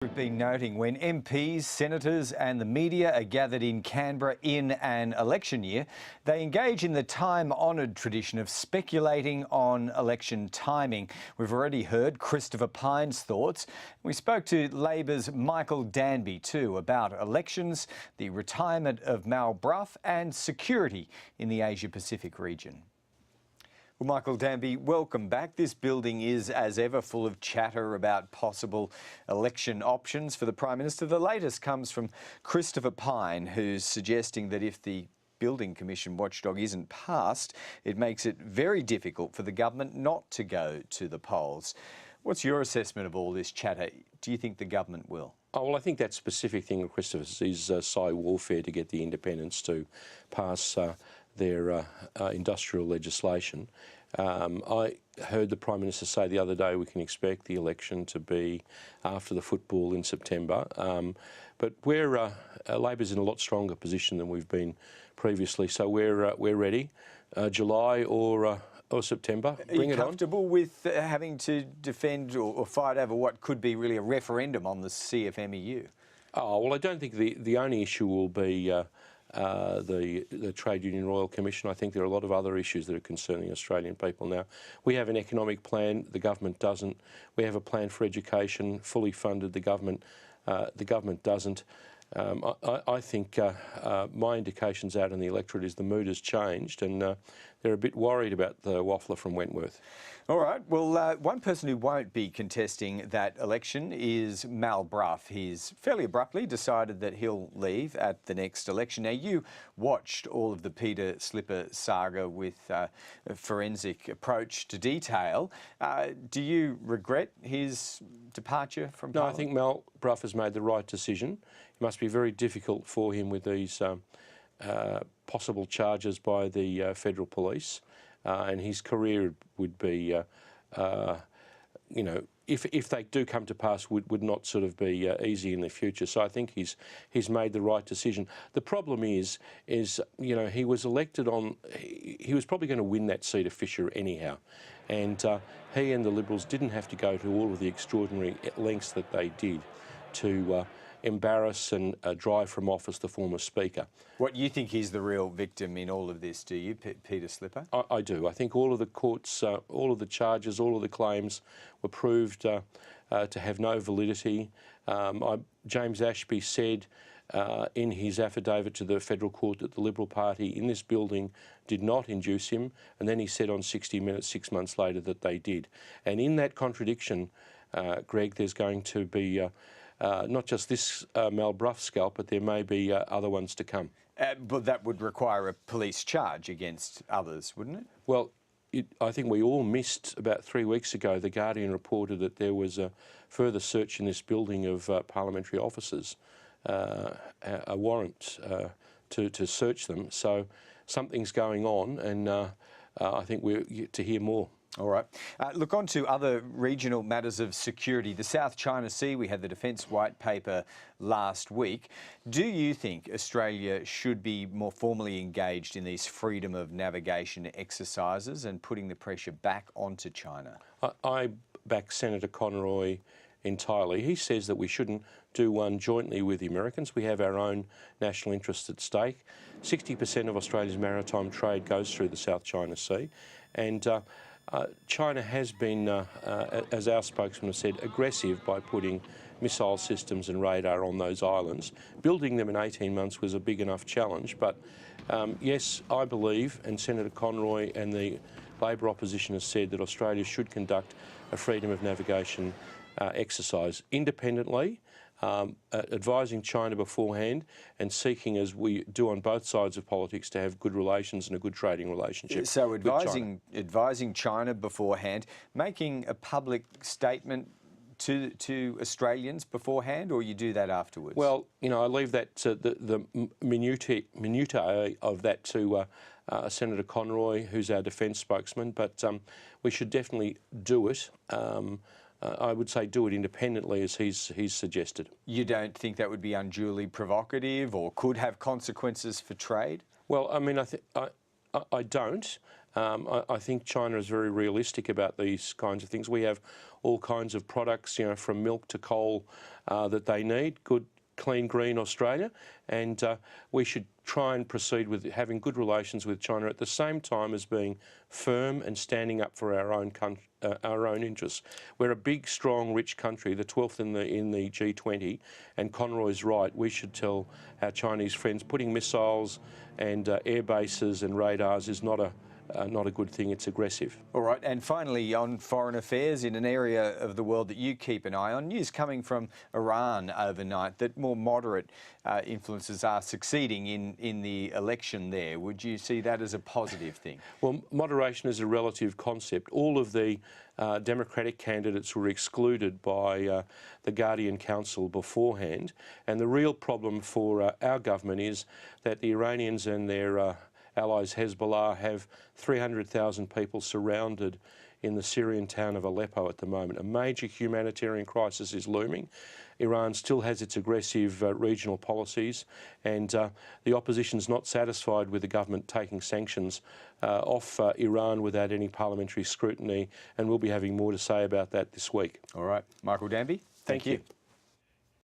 We've been noting when MPs, senators and the media are gathered in Canberra in an election year, they engage in the time-honoured tradition of speculating on election timing. We've already heard Christopher Pyne's thoughts. We spoke to Labor's Michael Danby too about elections, the retirement of Brough and security in the Asia-Pacific region. Well, Michael Danby, welcome back. This building is, as ever, full of chatter about possible election options for the Prime Minister. The latest comes from Christopher Pyne, who's suggesting that if the Building Commission watchdog isn't passed, it makes it very difficult for the government not to go to the polls. What's your assessment of all this chatter? Do you think the government will? Oh, well, I think that specific thing of Christopher's is psy warfare to get the independents to pass their industrial legislation. I heard the Prime Minister say the other day we can expect the election to be after the football in September. But Labor's in a lot stronger position than we've been previously, so we're ready. July or September. Bring it on. Are you comfortable with having to defend or fight over what could be really a referendum on the CFMEU? Oh, well, I don't think the only issue will be the Trade Union Royal Commission. I think there are a lot of other issues that are concerning Australian people now. We have an economic plan, the government doesn't. We have a plan for education, fully funded, the government doesn't. I think my indications out in the electorate is the mood has changed and they're a bit worried about the waffler from Wentworth. All right. Well, one person who won't be contesting that election is Brough. He's fairly abruptly decided that he'll leave at the next election. Now, you watched all of the Peter Slipper saga with a forensic approach to detail. Do you regret his departure from Parliament? No, I think Brough has made the right decision. It must be very difficult for him with these possible charges by the federal police. And his career would be, if they do come to pass, would not sort of be easy in the future. So I think he's made the right decision. The problem is he was elected on. He was probably going to win that seat of Fisher anyhow, and he and the Liberals didn't have to go to all of the extraordinary lengths that they did to embarrass and drive from office the former Speaker. What, you think he's the real victim in all of this, do you, Peter Slipper? I do. I think all of the courts, all of the charges, all of the claims were proved to have no validity. James Ashby said in his affidavit to the federal court that the Liberal Party in this building did not induce him, and then he said on 60 Minutes 6 months later that they did. And in that contradiction, Greg, there's going to be not just this Brough scalp, but there may be other ones to come. But that would require a police charge against others, wouldn't it? Well, I think we all missed about 3 weeks ago. The Guardian reported that there was a further search in this building of parliamentary officers, a warrant to search them. So something's going on, and I think we're to hear more. All right. Look, on to other regional matters of security. The South China Sea, we had the Defence White Paper last week. Do you think Australia should be more formally engaged in these freedom of navigation exercises and putting the pressure back onto China? I back Senator Conroy entirely. He says that we shouldn't do one jointly with the Americans. We have our own national interests at stake. 60% of Australia's maritime trade goes through the South China Sea, and China has been, as our spokesman has said, aggressive by putting missile systems and radar on those islands. Building them in 18 months was a big enough challenge, but yes, I believe, and Senator Conroy and the Labor opposition has said that Australia should conduct a freedom of navigation exercise independently, advising China beforehand and seeking, as we do on both sides of politics, to have good relations and a good trading relationship. So advising China beforehand, making a public statement to Australians beforehand, or you do that afterwards? Well, I leave that to the minutiae of that to Senator Conroy, who's our defence spokesman, but we should definitely do it. I would say do it independently, as he's suggested. You don't think that would be unduly provocative or could have consequences for trade? Well, I mean, I don't. I think China is very realistic about these kinds of things. We have all kinds of products, from milk to coal that they need, good, clean, green Australia, and we should try and proceed with having good relations with China at the same time as being firm and standing up for our own interests. We're a big, strong, rich country, the 12th in the G20, and Conroy's right. We should tell our Chinese friends putting missiles and air bases and radars is not a good thing. It's aggressive. All right, and finally on foreign affairs, in an area of the world that you keep an eye on, news coming from Iran overnight that more moderate influences are succeeding in the election there. Would you see that as a positive thing? Well, moderation is a relative concept. All of the Democratic candidates were excluded by the Guardian Council beforehand, and the real problem for our government is that the Iranians and their allies Hezbollah have 300,000 people surrounded in the Syrian town of Aleppo at the moment. A major humanitarian crisis is looming. Iran still has its aggressive regional policies, and the opposition's not satisfied with the government taking sanctions off Iran without any parliamentary scrutiny, and we'll be having more to say about that this week. All right, Michael Danby, thank you.